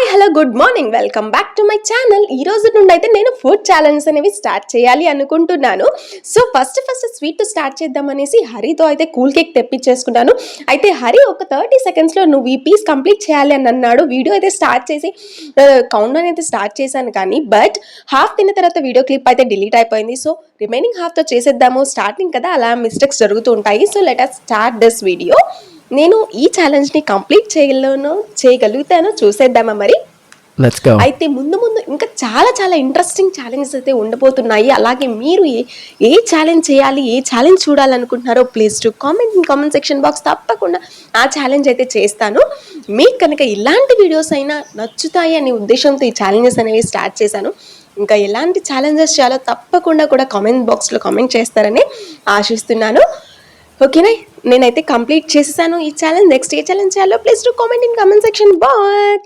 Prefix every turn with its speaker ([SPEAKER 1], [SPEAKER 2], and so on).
[SPEAKER 1] Hi hello good morning, welcome back to my channel. ఈ రోజు నుండి అయితే నేను ఫుడ్ ఛాలెంజ్ అనేవి స్టార్ట్ చేయాలి అనుకుంటున్నాను. సో ఫస్ట్ స్వీట్ స్టార్ట్ చేద్దాం అనేసి హరితో అయితే కూల్ కేక్ తెప్పించేసుకున్నాను. అయితే హరి ఒక 30 సెకండ్స్లో నువ్వు ఈ పీస్ కంప్లీట్ చేయాలి అని అన్నాడు. వీడియో అయితే స్టార్ట్ చేసి కౌంట్ డౌన్ అయితే స్టార్ట్ చేశాను, కానీ బట్ హాఫ్ తిన్న తర్వాత వీడియో క్లిప్ అయితే డిలీట్ అయిపోయింది. సో రిమైనింగ్ హాఫ్తో చేసేద్దాము. స్టార్టింగ్ కదా, అలా మిస్టేక్స్ జరుగుతూ ఉంటాయి. So let us start this video. నేను ఈ ఛాలెంజ్ని కంప్లీట్ చేయగలుగుతాను, చూసేద్దామా మరి. అయితే ముందు ఇంకా చాలా ఇంట్రెస్టింగ్ ఛాలెంజెస్ అయితే ఉండబోతున్నాయి. అలాగే మీరు ఏ ఛాలెంజ్ చేయాలి, ఏ ఛాలెంజ్ చూడాలనుకుంటున్నారో please to comment in comment section box. తప్పకుండా ఆ ఛాలెంజ్ అయితే చేస్తాను. మీకు కనుక ఇలాంటి వీడియోస్ అయినా నచ్చుతాయి అనే ఉద్దేశంతో ఈ ఛాలెంజెస్ అనేవి స్టార్ట్ చేశాను. ఇంకా ఎలాంటి ఛాలెంజెస్ చేయాలో తప్పకుండా కూడా కామెంట్ బాక్స్లో కామెంట్ చేస్తారని ఆశిస్తున్నాను. ఓకేనా, నేనైతే కంప్లీట్ చేసేసాను ఈ ఛాలెంజ్. నెక్స్ట్ ఏ ఛాలెంజ్ చేయాలో please to comment in comment section box.